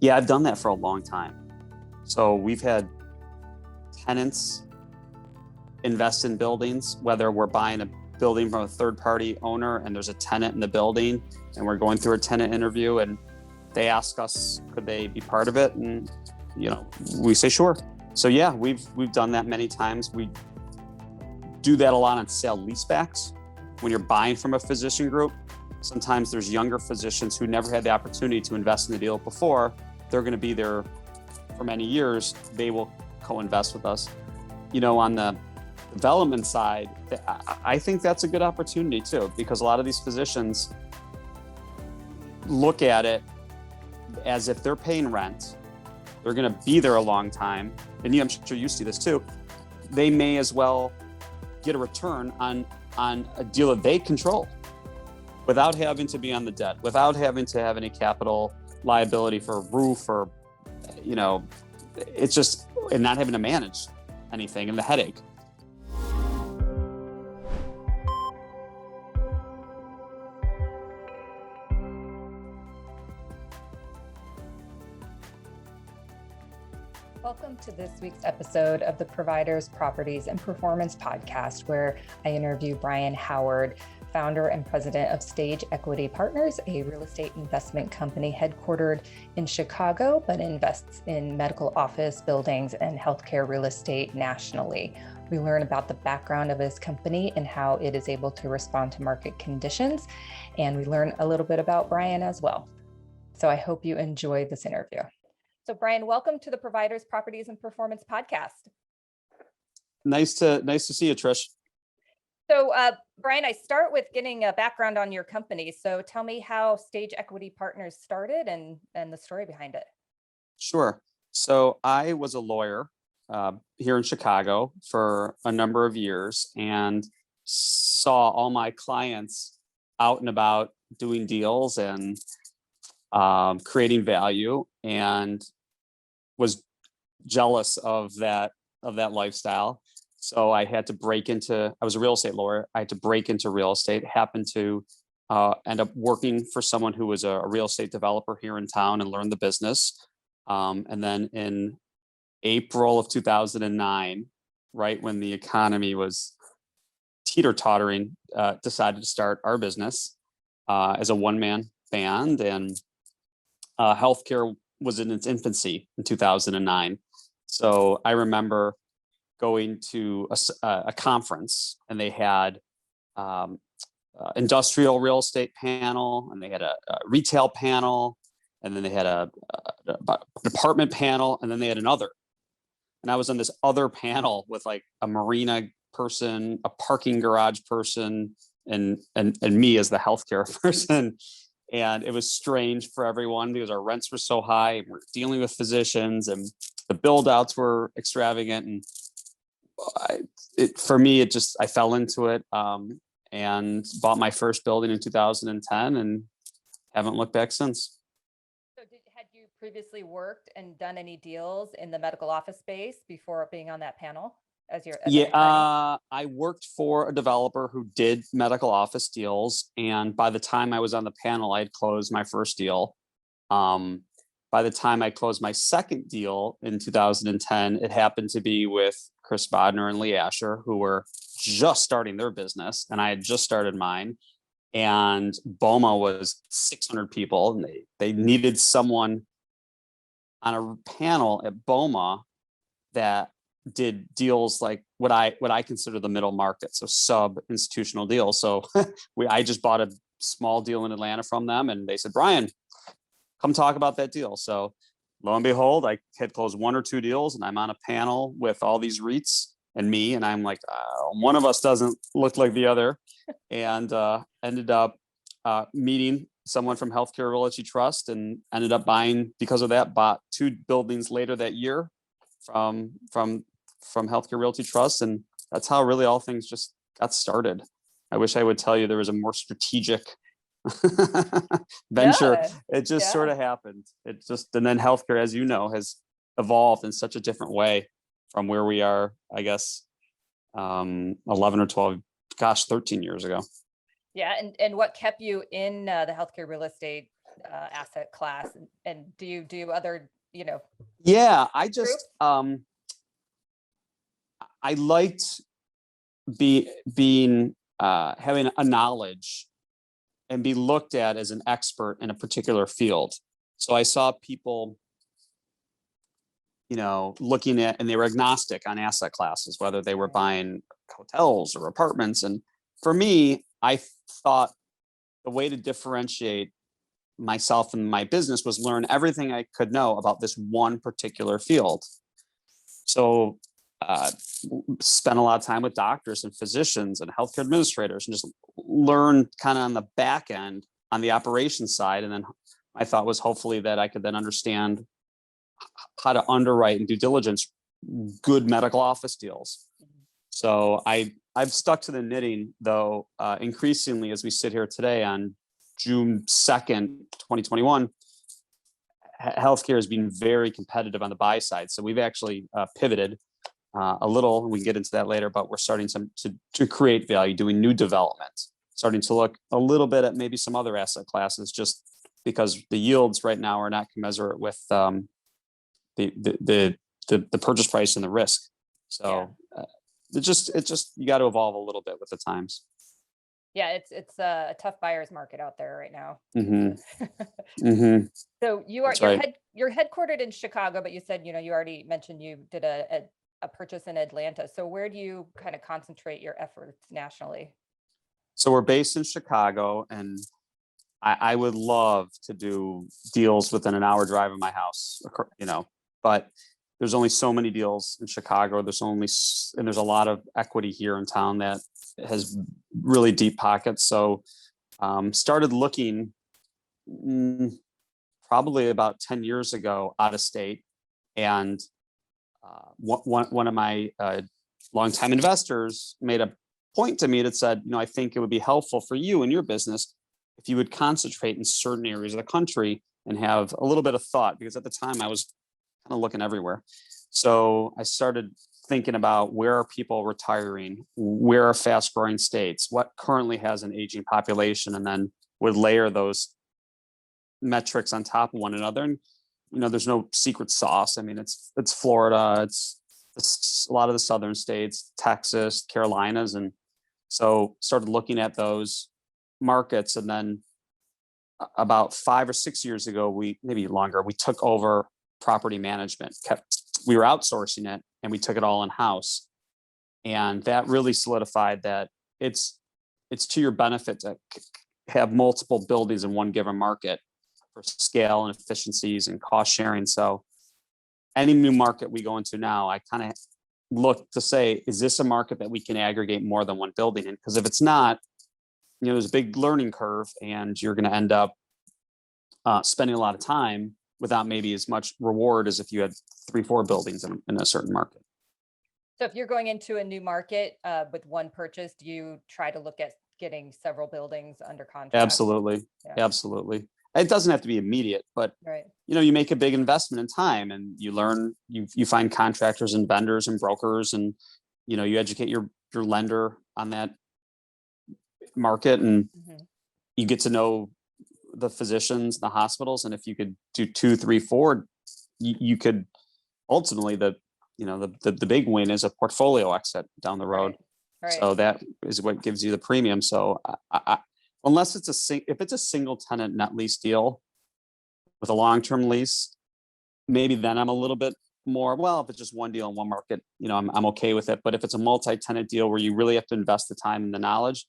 Yeah, I've done that for a long time. So we've had tenants invest in buildings, whether we're buying a building from a third party owner and there's a tenant in the building and we're going through a tenant interview and they ask us, could they be part of it? And, we say, sure. So yeah, we've done that many times. We do that a lot on sale leasebacks. When you're buying from a physician group, sometimes there's younger physicians who never had the opportunity to invest in the deal before. They're going to be there for many years. They will co-invest with us. On the development side, I think that's a good opportunity too, because a lot of these physicians look at it as if they're paying rent, they're going to be there a long time. And I'm sure you see this too. They may as well get a return on a deal that they control without having to be on the debt, without having to have any capital liability for a roof or, it's just, and not having to manage anything and the headache. Welcome to this week's episode of the Providers, Properties, and Performance podcast, where I interview Brian Howard, founder and president of Stage Equity Partners, a real estate investment company headquartered in Chicago, but invests in medical office buildings and healthcare real estate nationally. We learn about the background of his company and how it is able to respond to market conditions. And we learn a little bit about Brian as well. So I hope you enjoy this interview. So Brian, welcome to the Providers, Properties, and Performance podcast. Nice to see you, Trish. So Brian, I start with getting a background on your company. So tell me how Stage Equity Partners started and the story behind it. Sure. So I was a lawyer here in Chicago for a number of years and saw all my clients out and about doing deals and creating value, and was jealous of that lifestyle. So I had to I was a real estate lawyer. I had to break into real estate, happened to end up working for someone who was a real estate developer here in town and learned the business. And then in April of 2009, right when the economy was teeter-tottering, decided to start our business as a one-man band, and healthcare was in its infancy in 2009. So I remember going to a conference, and they had industrial real estate panel, and they had a retail panel, and then they had a department panel, and then they had another. And I was on this other panel with like a marina person, a parking garage person, and me as the healthcare person. And it was strange for everyone because our rents were so high. We're dealing with physicians, and the build outs were extravagant. And for me, I fell into it and bought my first building in 2010 and haven't looked back since. So had you previously worked and done any deals in the medical office space before being on that panel? I worked for a developer who did medical office deals, and by the time I was on the panel, I had closed my first deal. By the time I closed my second deal in 2010, it happened to be with Chris Bodner and Lee Asher, who were just starting their business, and I had just started mine. And BOMA was 600 people, and they needed someone on a panel at BOMA that did deals like what I consider the middle market, so sub institutional deals. So I just bought a small deal in Atlanta from them, and they said, Brian, come talk about that deal. So lo and behold, I had closed one or two deals, and I'm on a panel with all these REITs and me, and I'm like, one of us doesn't look like the other, and ended up meeting someone from Healthcare Realty Trust, and ended up bought two buildings later that year from Healthcare Realty Trust. And that's how really all things just got started. I wish I would tell you there was a more strategic venture. Yeah. It just sort of happened. And then healthcare, as you know, has evolved in such a different way from where we are, I guess, 11 or 12, 13 years ago. Yeah. And what kept you in the healthcare real estate asset class? And do you do other, Yeah, I groups? just I liked being having a knowledge and be looked at as an expert in a particular field. So I saw people, looking at, and they were agnostic on asset classes, whether they were Right. buying hotels or apartments. And for me, I thought the way to differentiate myself and my business was learn everything I could know about this one particular field. So spent a lot of time with doctors and physicians and healthcare administrators and just learn kind of on the back end on the operations side. And then my thought was hopefully that I could then understand how to underwrite and due diligence good medical office deals. So I've stuck to the knitting, though, increasingly as we sit here today on June 2nd, 2021, healthcare has been very competitive on the buy side. So we've actually pivoted a little. We can get into that later, but we're starting to create value, doing new development, starting to look a little bit at maybe some other asset classes, just because the yields right now are not commensurate with the purchase price and the risk. So it just you got to evolve a little bit with the times. Yeah, it's a tough buyer's market out there right now. So That's right. you're headquartered in Chicago, but you said, you already mentioned you did a purchase in Atlanta. So where do you kind of concentrate your efforts nationally? So we're based in Chicago, and I would love to do deals within an hour drive of my house, but there's only so many deals in Chicago. There's a lot of equity here in town that has really deep pockets. So started looking probably about 10 years ago out of state. And one of my longtime investors made a point to me that said, I think it would be helpful for you and your business if you would concentrate in certain areas of the country and have a little bit of thought, because at the time I was kind of looking everywhere. So I started thinking about where are people retiring, where are fast growing states, what currently has an aging population, and then would layer those metrics on top of one another. And there's no secret sauce. I mean, it's Florida, it's a lot of the southern states, Texas, Carolinas, and so started looking at those markets. And then about 5 or 6 years ago, maybe longer, we took over property management. We were outsourcing it, and we took it all in house, and that really solidified that it's to your benefit to have multiple buildings in one given market for scale and efficiencies and cost sharing. So any new market we go into now, I kind of look to say, is this a market that we can aggregate more than one building in? Because if it's not, there's a big learning curve, and you're going to end up spending a lot of time without maybe as much reward as if you had 3-4 buildings in a certain market. So if you're going into a new market with one purchase, do you try to look at getting several buildings under contract? Absolutely. Yeah. Absolutely. It doesn't have to be immediate, but right. You make a big investment in time, and you learn, you find contractors and vendors and brokers, and you educate your lender on that market, and you get to know the physicians, the hospitals, and if you could do 2, 3, 4, you could ultimately the big win is a portfolio exit down the road. Right. So that is what gives you the premium. So unless if it's a single tenant net lease deal with a long-term lease, maybe then I'm a little bit more, well, if it's just one deal in one market, I'm okay with it. But if it's a multi-tenant deal where you really have to invest the time and the knowledge,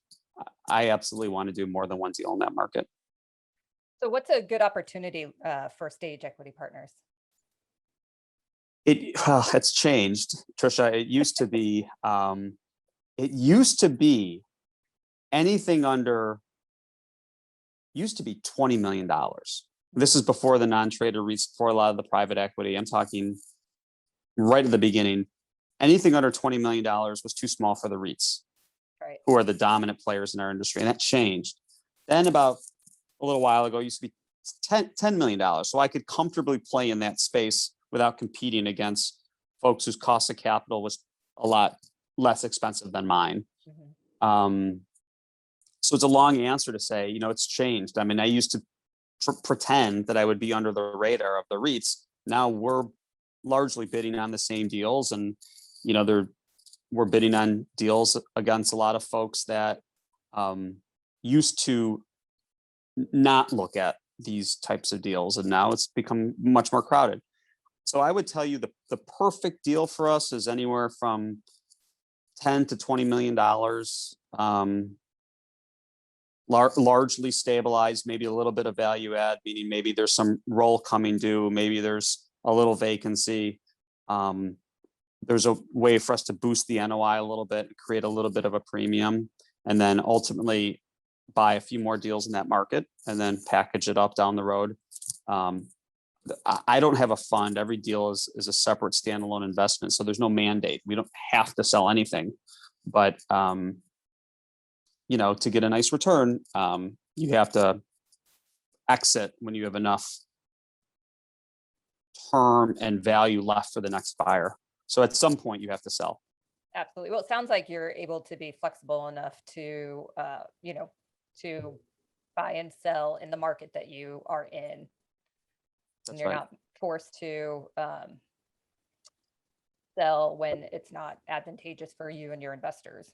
I absolutely want to do more than one deal in that market. So what's a good opportunity for Stage Equity Partners? It's changed, Trisha. It used to be anything under, used to be $20 million. This is before the non-trader REITs, before a lot of the private equity. I'm talking right at the beginning. Anything under $20 million was too small for the REITs, right, who are the dominant players in our industry. And that changed. Then about a little while ago, it used to be $10 million. So I could comfortably play in that space without competing against folks whose cost of capital was a lot less expensive than mine. So it's a long answer to say, it's changed. I mean, I used to pretend that I would be under the radar of the REITs. Now we're largely bidding on the same deals, and we're bidding on deals against a lot of folks that used to not look at these types of deals, and now it's become much more crowded. So I would tell you the perfect deal for us is anywhere from 10 to $20 million, largely stabilized, maybe a little bit of value add, meaning maybe there's some roll coming due, maybe there's a little vacancy. There's a way for us to boost the NOI a little bit, create a little bit of a premium, and then ultimately buy a few more deals in that market and then package it up down the road. I don't have a fund. Every deal is a separate standalone investment. So there's no mandate. We don't have to sell anything, but to get a nice return, you have to exit when you have enough term and value left for the next buyer. So at some point you have to sell. Absolutely. Well, it sounds like you're able to be flexible enough to, to buy and sell in the market that you are in. And you're not forced to sell when it's not advantageous for you and your investors.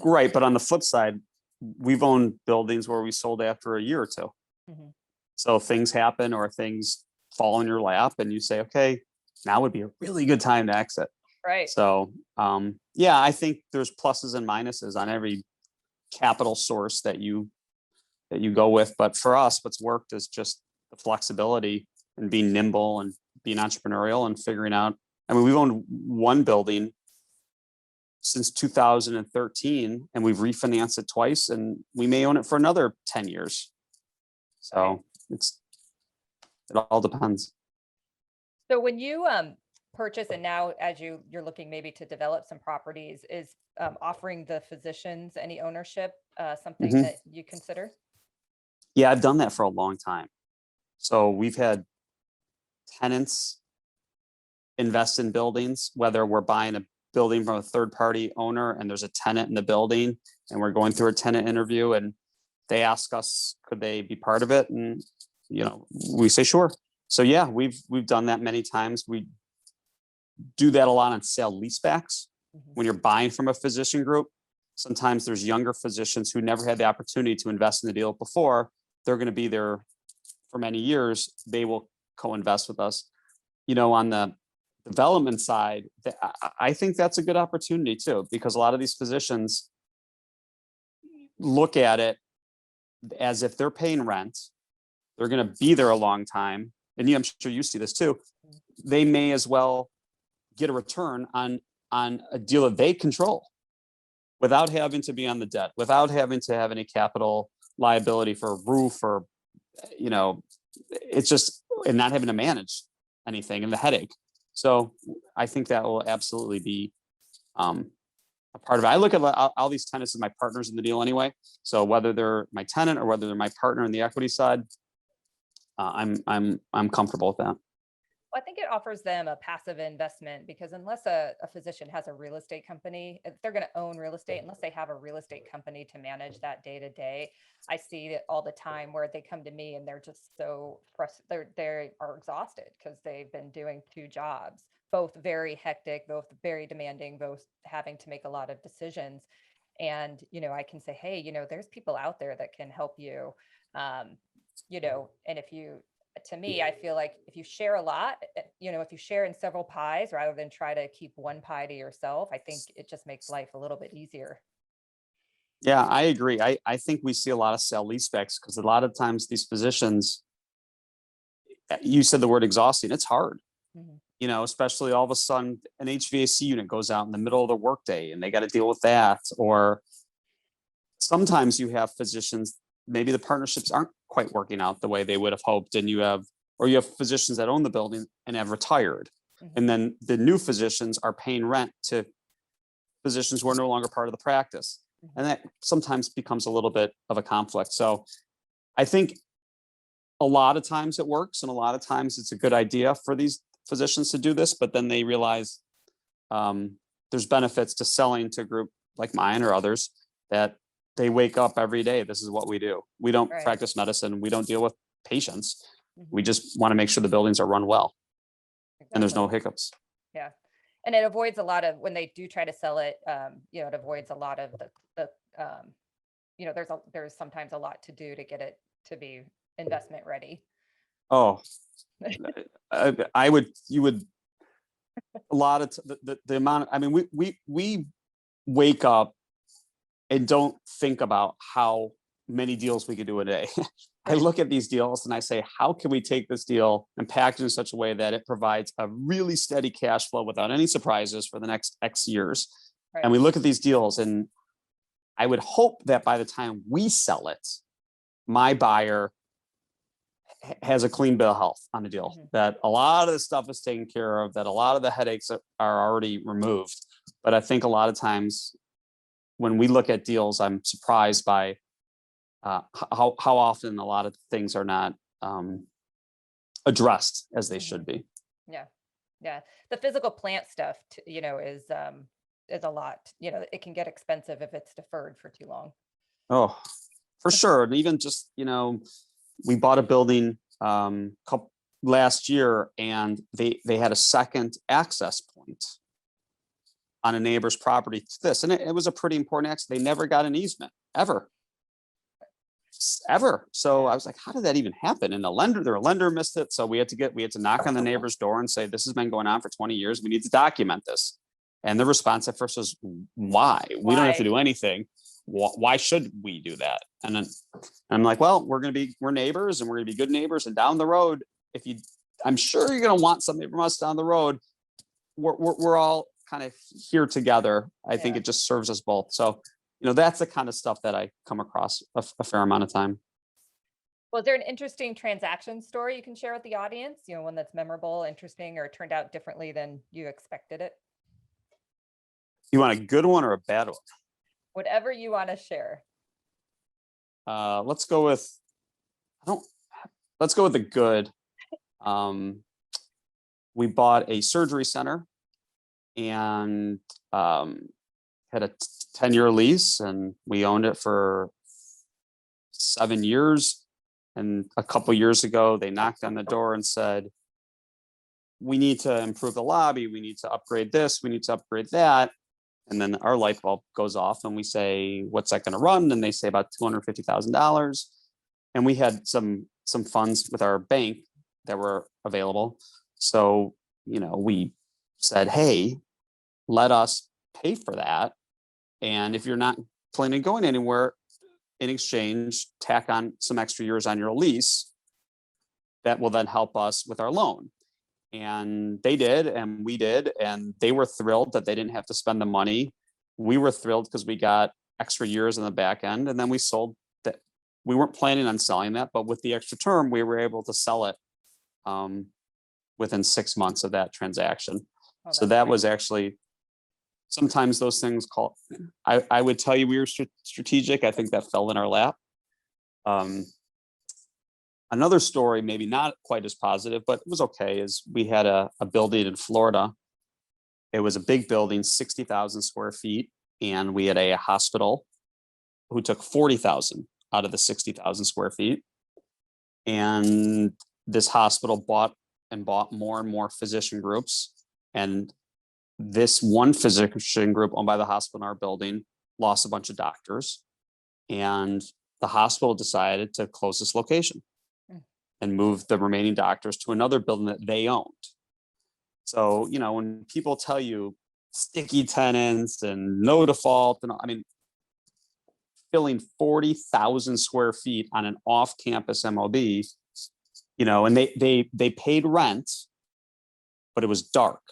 Right. But on the flip side, we've owned buildings where we sold after a year or two. Mm-hmm. So things happen or things fall in your lap and you say, okay, now would be a really good time to exit. Right. So, I think there's pluses and minuses on every capital source that you go with. But for us, what's worked is just the flexibility and being nimble and being entrepreneurial and figuring out. I mean, we've owned one building since 2013 and we've refinanced it twice, and we may own it for another 10 years. So it all depends. So when you purchase, and now as you're looking maybe to develop some properties, is offering the physicians any ownership something that you consider? Yeah, I've done that for a long time. So we've had tenants invest in buildings, whether we're buying a building from a third party owner and there's a tenant in the building and we're going through a tenant interview and they ask us, could they be part of it? And, we say, sure. So yeah, we've done that many times. We do that a lot on sale leasebacks. When you're buying from a physician group, sometimes there's younger physicians who never had the opportunity to invest in the deal before. They're going to be there for many years. They will co-invest with us. On the development side, I think that's a good opportunity too, because a lot of these physicians look at it as if they're paying rent, they're going to be there a long time. And I'm sure you see this too. They may as well get a return on a deal that they control without having to be on the debt, without having to have any capital liability for a roof or, it's just, and not having to manage anything and the headache. So I think that will absolutely be a part of it. I look at all these tenants as my partners in the deal anyway. So whether they're my tenant or whether they're my partner in the equity side, I'm comfortable with that. Well, I think it offers them a passive investment, because unless a physician has a real estate company, if they're going to own real estate, unless they have a real estate company to manage that day to day. I see it all the time where they come to me and they're just so frustrated. They are exhausted because they've been doing two jobs, both very hectic, both very demanding, both having to make a lot of decisions. And, I can say, hey, there's people out there that can help you, and to me, I feel like if you share a lot, if you share in several pies rather than try to keep one pie to yourself, I think it just makes life a little bit easier. Yeah, I agree. I think we see a lot of sale leasebacks because a lot of times these physicians, you said the word exhausting, it's hard, especially all of a sudden an HVAC unit goes out in the middle of the workday and they got to deal with that. Or sometimes you have physicians, maybe the partnerships aren't quite working out the way they would have hoped. And you have physicians that own the building and have retired. And then the new physicians are paying rent to physicians who are no longer part of the practice. And that sometimes becomes a little bit of a conflict. So I think a lot of times it works and a lot of times it's a good idea for these physicians to do this, but then they realize there's benefits to selling to a group like mine or others that they wake up every day. This is what we do. We don't Right. practice medicine. We don't deal with patients. We Mhm. just want to make sure the buildings are run well and there's no Exactly. hiccups. Yeah. And it avoids a lot of, when they do try to sell it, it avoids a lot of there's sometimes a lot to do to get it to be investment ready. Oh, I would, you would, a lot of the amount, I mean, we wake up and don't think about how many deals we could do a day. I Right. look at these deals and I say, how can we take this deal and package it in such a way that it provides a really steady cash flow without any surprises for the next X years? And Right. we look at these deals, and I would hope that by the time we sell it, my buyer has a clean bill of health on the deal, Mhm. that a lot of the stuff is taken care of, that a lot of the headaches are already removed. But I think a lot of times when we look at deals, I'm surprised by how often a lot of things are not addressed as they should Mhm. be. Yeah. Yeah. The physical plant stuff, is a lot. It can get expensive if it's deferred for too long. Oh, for sure. And even just, we bought a building couple last year, and they had a second access point on a neighbor's property to this. And it was a pretty important access. They never got an easement ever. So I was like, how did that even happen? And their lender missed it. So we had to knock on the neighbor's door and say, this has been going on for 20 years. We need to document this. And the response at first was, why? We don't have to Why? do anything. Why should we do that? And then I'm like, well, we're neighbors, and we're gonna be good neighbors. And down the road, I'm sure you're gonna want something from us down the road. We're all kind of here together. I think Yeah. it just serves us both. So, that's the kind of stuff that I come across a fair amount of time. Was there an interesting transaction story you can share with the audience? One that's memorable, interesting, or turned out differently than you expected it? You want a good one or a bad one? Whatever you want to share. Let's go with, I don't, let's go with the good. We bought a surgery center, and had a 10-year lease, and we owned it for 7 years. And a couple years ago, they knocked on the door and said, we need to improve the lobby. We need to upgrade this. We need to upgrade that. And then our light bulb goes off, and we say, what's that going to run? And they say about $250,000. And we had some funds with our bank that were available. So, we said, hey, let us pay for that. And if you're not planning on going anywhere, in exchange, tack on some extra years on your lease. That will then help us with our loan. And they did, and we did, and they were thrilled that they didn't have to spend the money. We were thrilled because we got extra years on the back end, and then we sold that. We weren't planning on selling that, but with the extra term, we were able to sell it within 6 months of that transaction. Oh, So that's that great. was actually, sometimes those things I would tell you we were strategic. I think that fell in our lap. Another story, maybe not quite as positive, but it was okay, is we had a building in Florida. It was a big building, 60,000 square feet. And we had a hospital who took 40,000 out of the 60,000 square feet. And this hospital bought more and more physician groups. And this one physician group owned by the hospital in our building lost a bunch of doctors. And the hospital decided to close this location and move the remaining doctors to another building that they owned. So, when people tell you sticky tenants and no default, and filling 40,000 square feet on an off-campus MOB, and they paid rent, but it was dark.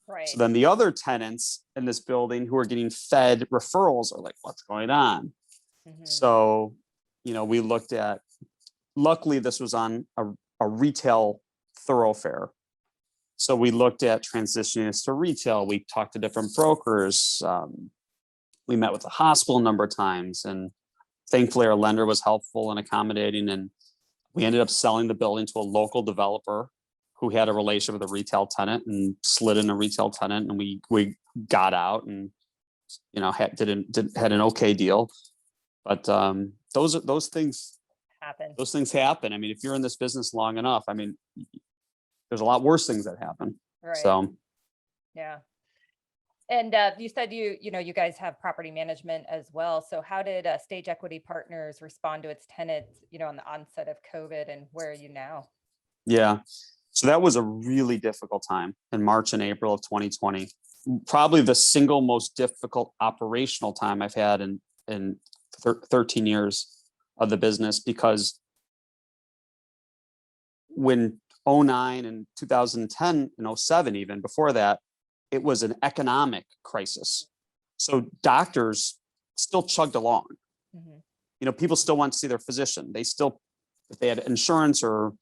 Right. So then the other tenants in this building who are getting fed referrals are like, what's going on? Mhm. So, we looked at, luckily this was on a retail thoroughfare. So we looked at transitioning this to retail. We talked to different brokers. We met with the hospital a number of times, and thankfully our lender was helpful and accommodating. And we ended up selling the building to a local developer who had a relationship with a retail tenant and slid in a retail tenant. And we got out and, had an okay deal. But those things Happen. happen. I mean, if you're in this business long enough, I mean, there's a lot worse things that happen. Right. So Yeah. And you said you guys have property management as well. So how did Stage Equity Partners respond to its tenants, on the onset of COVID, and where are you now? yeah, so that was a really difficult time in March and April of 2020. Probably the single most difficult operational time I've had in 13 years of the business, because when 09 and 2010 and 07, even before that, it was an economic crisis. So doctors still chugged along. Mhm. People still want to see their physician. They still, if they had insurance or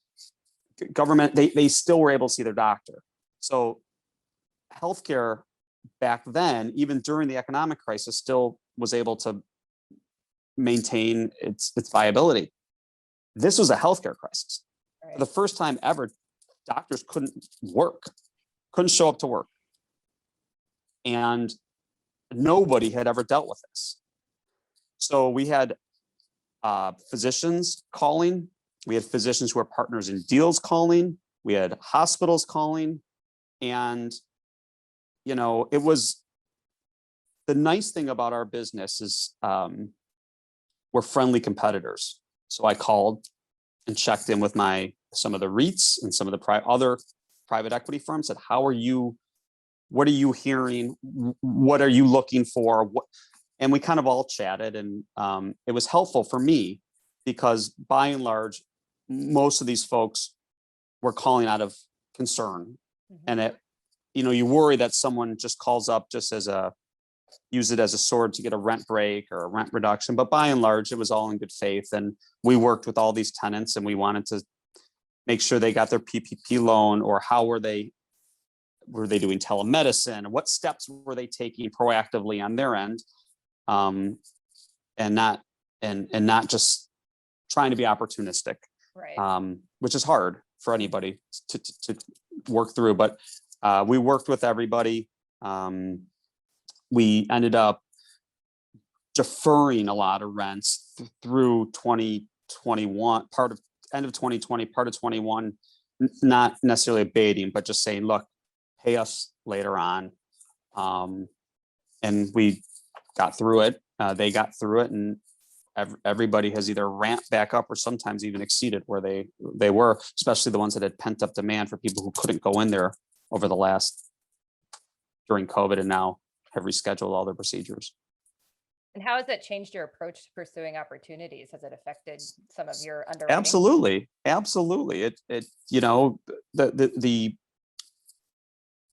government, they still were able to see their doctor. So healthcare back then, even during the economic crisis, still was able to maintain its viability. This was a healthcare crisis. For Right. the first time ever, doctors couldn't show up to work. And nobody had ever dealt with this. So we had physicians calling. We had physicians who were partners in deals calling. We had hospitals calling. And, it was, the nice thing about our business is we're friendly competitors. So I called and checked in with some of the REITs and some of the other private equity firms, said, what are you hearing? What are you looking for? And we kind of all chatted, and it was helpful for me because by and large, most of these folks were calling out of concern. Mhm. And you worry that someone just calls up just use it as a sword to get a rent break or a rent reduction. But by and large, it was all in good faith. And we worked with all these tenants, and we wanted to make sure they got their PPP loan, or how were they doing telemedicine? What steps were they taking proactively on their end? And not just trying to be opportunistic, Right. which is hard for anybody to work through. But we worked with everybody. We ended up deferring a lot of rents through 2021, end of 2020, part of 21, not necessarily abating, but just saying, look, pay us later on. And we got through it. They got through it, and everybody has either ramped back up or sometimes even exceeded where they were, especially the ones that had pent up demand for people who couldn't go in there over the during COVID, and now have rescheduled all their procedures. And how has that changed your approach to pursuing opportunities? Has it affected some of your underwriting? Absolutely.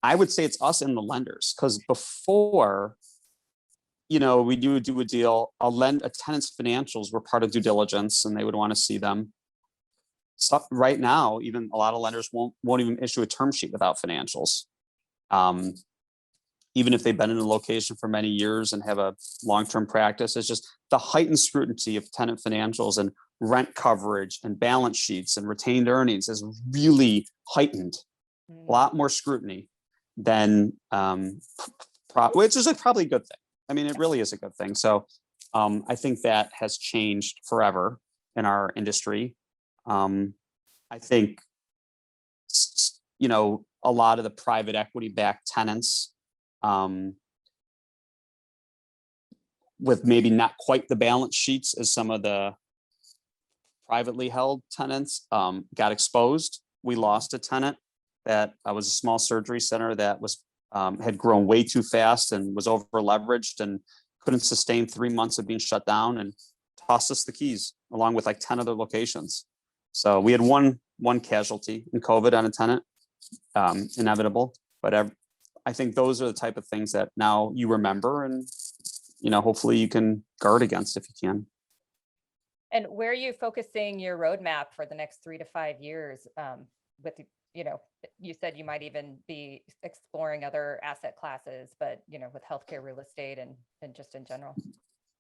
I would say it's us and the lenders, because before, we do a deal, a tenant's financials were part of due diligence, and they would want to see them. So right now, even a lot of lenders won't even issue a term sheet without financials. Even if they've been in a location for many years and have a long-term practice, it's just the heightened scrutiny of tenant financials and rent coverage and balance sheets and retained earnings is really heightened. A lot more scrutiny than, which is probably a good thing. I mean, it really is a good thing. So I think that has changed forever in our industry. I think, a lot of the private equity backed tenants, with maybe not quite the balance sheets as some of the privately held tenants, got exposed. We lost a tenant that was a small surgery center that had grown way too fast and was over leveraged and couldn't sustain 3 months of being shut down, and tossed us the keys along with like 10 other locations. So we had one casualty in COVID on a tenant, inevitable, but I think those are the type of things that now you remember, and hopefully you can guard against if you can. And where are you focusing your roadmap for the next 3 to 5 years? With you said you might even be exploring other asset classes, but with healthcare, real estate, and just in general.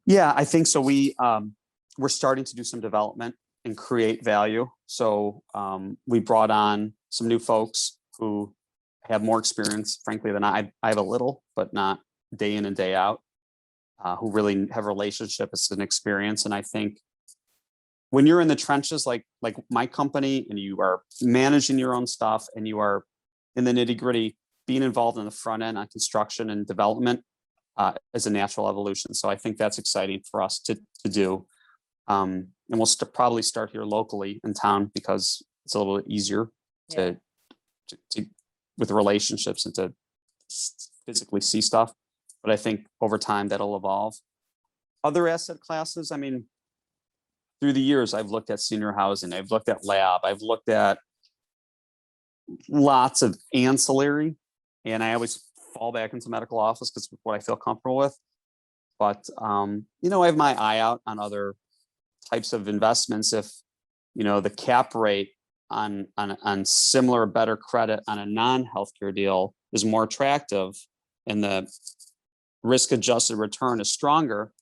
Yeah, I think so. We're starting to do some development and create value. So we brought on some new folks who have more experience, frankly, than I have a little, but not day in and day out. who really have relationships and experience. And I think when you're in the trenches, like my company, and you are managing your own stuff and you are in the nitty gritty, being involved in the front end on construction and development is a natural evolution. So I think that's exciting for us to do. And we'll probably start here locally in town because it's a little bit easier to with relationships and to physically see stuff. But I think over time that'll evolve. Other asset classes, I mean, through the years, I've looked at senior housing, I've looked at lab, I've looked at lots of ancillary, and I always fall back into medical office because it's what I feel comfortable with. But you know, I have my eye out on other types of investments. If you know the cap rate on similar better credit on a non-healthcare deal is more attractive and the risk adjusted return is stronger,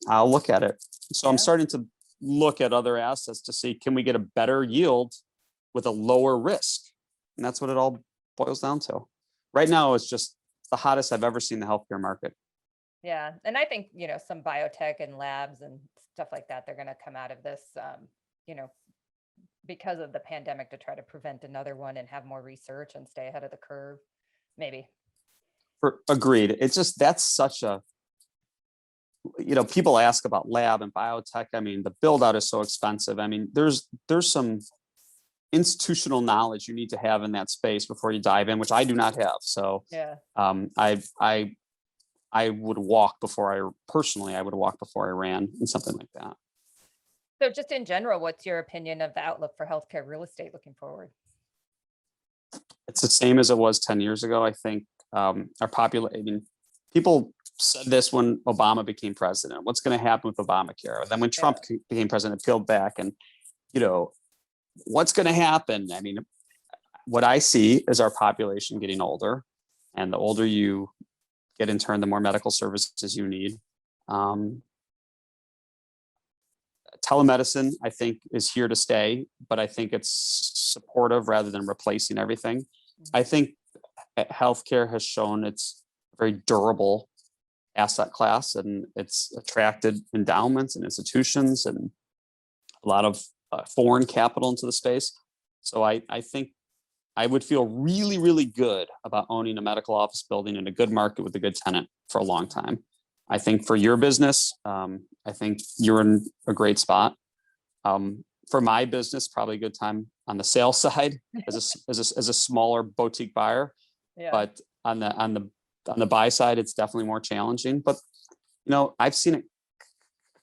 I'll look at it. So I'm starting to look at other assets to see, can we get a better yield with a lower risk? And that's what it all boils down to. Right now, it's just the hottest I've ever seen the healthcare market. Yeah. And I think, some biotech and labs and stuff like that, they're going to come out of this, because of the pandemic, to try to prevent another one and have more research and stay ahead of the curve. Maybe. Agreed. It's just, that's such a, people ask about lab and biotech. I mean, the build out is so expensive. I mean, there's some institutional knowledge you need to have in that space before you dive in, which I do not have. So I would walk before I would walk before I ran in something like that. So just in general, what's your opinion of the outlook for healthcare real estate looking forward? It's the same as it was 10 years ago. I think our populating people said this when Obama became president. What's going to happen with Obamacare? Then when Trump became president, it peeled back, and what's going to happen? I mean, what I see is our population getting older, and the older you get in turn, the more medical services you need. Telemedicine, I think, is here to stay, but I think it's supportive rather than replacing everything. I think healthcare has shown it's a very durable asset class, and it's attracted endowments and institutions and a lot of foreign capital into the space. So I think I would feel really, really good about owning a medical office building in a good market with a good tenant for a long time. I think for your business, I think you're in a great spot. For my business, probably a good time on the sales side as a smaller boutique buyer. Yeah. But on the buy side, it's definitely more challenging. But I've seen it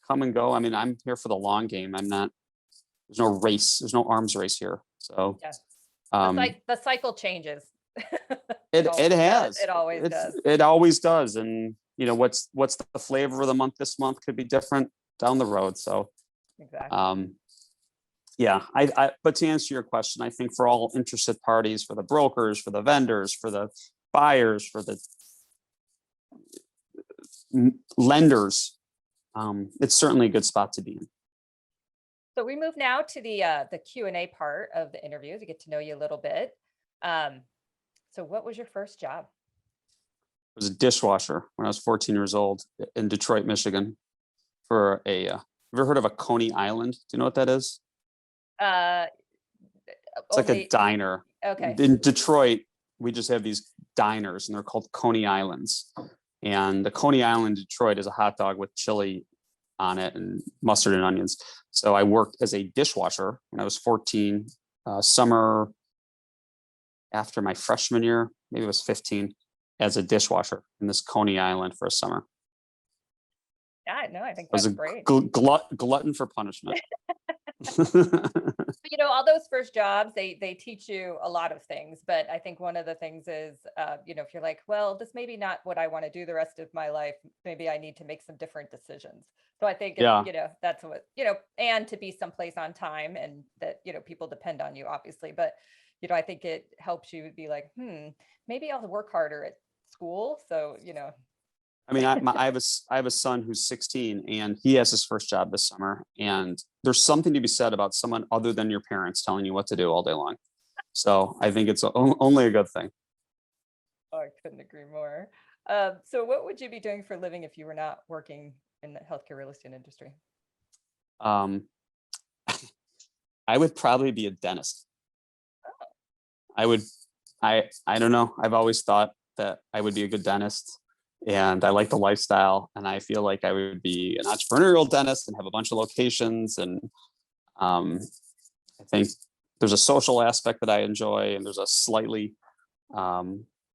come and go. I mean, I'm here for the long game. I'm not. There's no race. There's no arms race here. So the cycle changes. It has. It always does. It always does. And what's the flavor of the month this month could be different down the road. So exactly. But to answer your question, I think for all interested parties, for the brokers, for the vendors, for the buyers, for the lenders, it's certainly a good spot to be in. So we move now to the Q&A part of the interview to get to know you a little bit. So what was your first job? I was a dishwasher when I was 14 years old in Detroit, Michigan. For have you ever heard of a Coney Island? Do you know what that is? It's like a diner. Okay. In Detroit, we just have these diners, and they're called Coney Islands. And the Coney Island Detroit is a hot dog with chili on it and mustard and onions. So I worked as a dishwasher when I was 14, summer after my freshman year, maybe it was 15, as a dishwasher in this Coney Island for a summer. Yeah, no, I think that's great. Glutton for punishment. All those first jobs, they teach you a lot of things, but I think one of the things is, if you're like, well, this may be not what I want to do the rest of my life, maybe I need to make some different decisions. So I think, that's what, and to be someplace on time, and that, people depend on you, obviously, but, I think it helps you be like, maybe I'll work harder at school. So, I mean, I have a son who's 16, and he has his first job this summer. And there's something to be said about someone other than your parents telling you what to do all day long. So I think it's only a good thing. Oh, I couldn't agree more. So what would you be doing for a living if you were not working in the healthcare real estate industry? Um, I would probably be a dentist. I would, I don't know. I've always thought that I would be a good dentist, and I like the lifestyle, and I feel like I would be an entrepreneurial dentist and have a bunch of locations. And um, I think there's a social aspect that I enjoy, and there's a slightly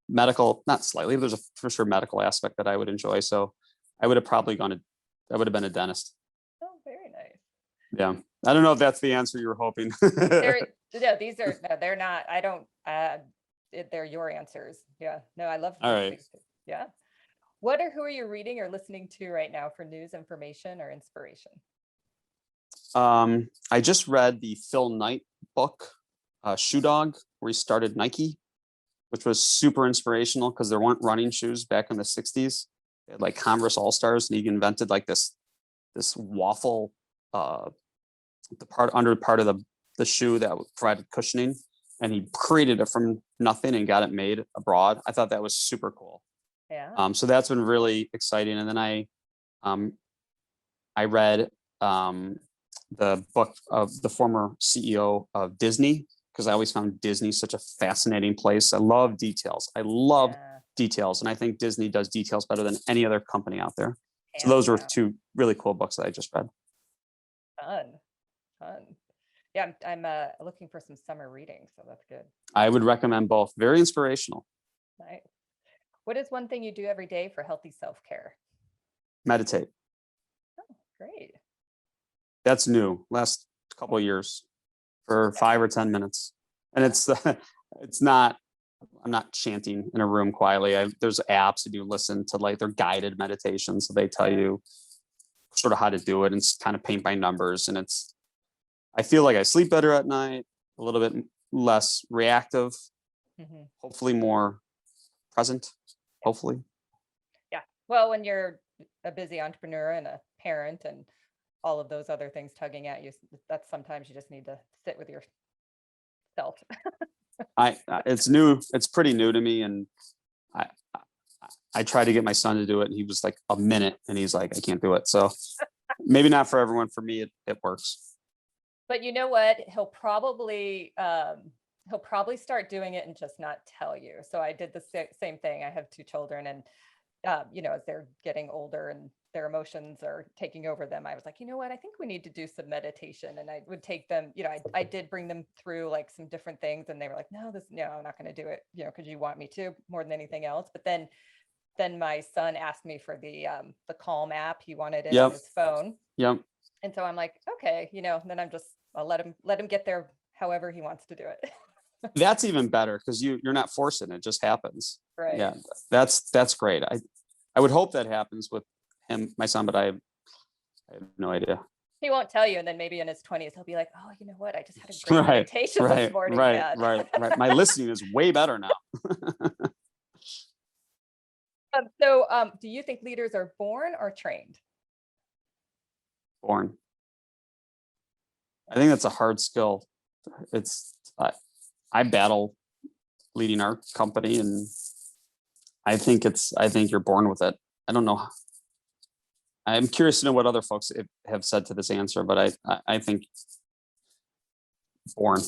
medical, not slightly, there's a for sure medical aspect that I would enjoy. So I would have probably gone to, I would have been a dentist. Oh, very nice. Yeah. I don't know if that's the answer you were hoping. They're, no, these are, no, they're not, I don't, they're your answers. Yeah, no, I love All these right. things. Yeah. What or who are you reading or listening to right now for news, information, or inspiration? I just read the Phil Knight book, Shoe Dog, where he started Nike, which was super inspirational because there weren't running shoes back in the 60s. They had like Converse All-Stars, and he invented like this waffle, the part of the shoe that provided cushioning, and he created it from nothing and got it made abroad. I thought that was super cool. Yeah. So that's been really exciting. And then I read the book of the former CEO of Disney, because I always found Disney such a fascinating place. I love details. I love Yeah, details, and I think Disney does details better than any other company out there. So hands those were down. two really cool books that I just read. Fun, fun. Yeah, I'm looking for some summer reading, so that's good. I would recommend both. Very inspirational. Nice. What is one thing you do every day for healthy self-care? Meditate. Great. That's new. Last couple of years for 5 or 10 minutes, and it's not. I'm not chanting in a room quietly. There's apps that you listen to, like they're guided meditations, so they tell you sort of how to do it, and it's kind of paint by numbers. And I feel like I sleep better at night, a little bit less reactive, Mhm. hopefully more present, hopefully. Yeah. Well, when you're a busy entrepreneur and a parent and all of those other things tugging at you, that's sometimes you just need to sit with yourself. It's new. It's pretty new to me, and I I tried to get my son to do it, and he was like a minute, and he's like, I can't do it. So maybe not for everyone. For me, it works. But you know what? He'll probably start doing it and just not tell you. So I did the same thing. I have two children, and as they're getting older and their emotions are taking over them, I was like, you know what? I think we need to do some meditation. And I would take them, I did bring them through like some different things, and they were like, no, I'm not going to do it, because you want me to more than anything else. But then my son asked me for the Calm app. He wanted it on Yep. his phone. Yep. And so I'm like, okay, then I'll let him get there however he wants to do it. That's even better because you're not forcing it; it just happens. Right. Yeah, that's great. I would hope that happens with him, my son, but I have no idea. He won't tell you, and then maybe in his 20s he'll be like, oh, you know what? I just had a great Right, meditation this right, morning, right, Dad. right. My listening is way better now. So do you think leaders are born or trained? Born. I think that's a hard skill. It's I battle leading our company, and I think you're born with it. I don't know. I'm curious to know what other folks have said to this answer, but I think born.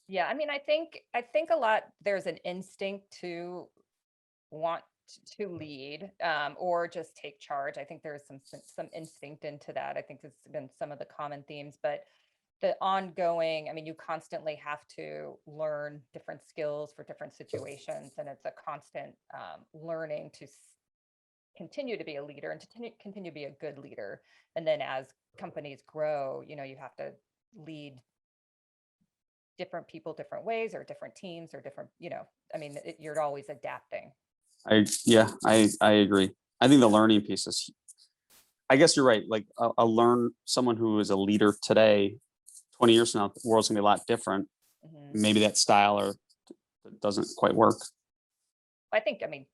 Yeah, I mean, I think a lot there's an instinct to want to lead, or just take charge. I think there's some instinct into that. I think it's been some of the common themes, but the ongoing, I mean, you constantly have to learn different skills for different situations, and it's a constant learning to continue to be a leader and to continue to be a good leader. And then as companies grow, you have to lead different people different ways, or different teams, or different, I mean, you're always adapting. I agree. I think the learning piece is, I guess you're right. Like someone who is a leader today, 20 years from now, the world's gonna be a lot different. Mhm. Maybe that style or doesn't quite work. I mean,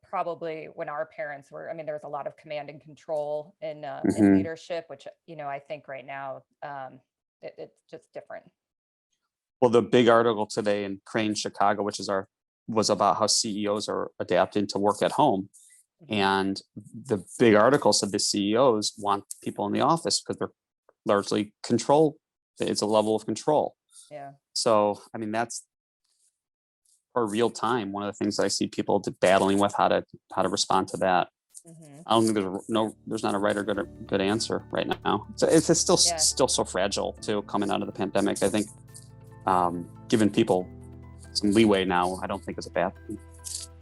probably when our parents were, I mean, there was a lot of command and control in Mhm. leadership, which, I think right now it's just different. Well, the big article today in Crane Chicago, which is our was about how CEOs are adapting to work at home. And the big article said the CEOs want people in the office because they're largely control. It's a level of control. Yeah. So, I mean, that's for real time. One of the things that I see people battling with how to respond to that. I don't think there's not a right or good answer right now. So it's still so fragile too, coming out of the pandemic. I think giving people some leeway now, I don't think is a bad thing.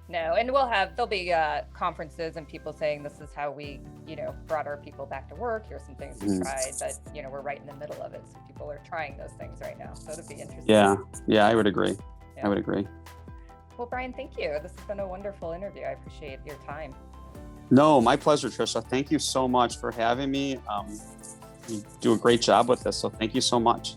No, and there'll be conferences and people saying this is how we, brought our people back to work. Here's some things we tried, but we're right in the middle of it. So people are trying those things right now. So it'll be interesting. Yeah, I would agree. Yeah. I would agree. Well, Brian, thank you. This has been a wonderful interview. I appreciate your time. No, my pleasure, Trisha. Thank you so much for having me. You do a great job with this. So thank you so much.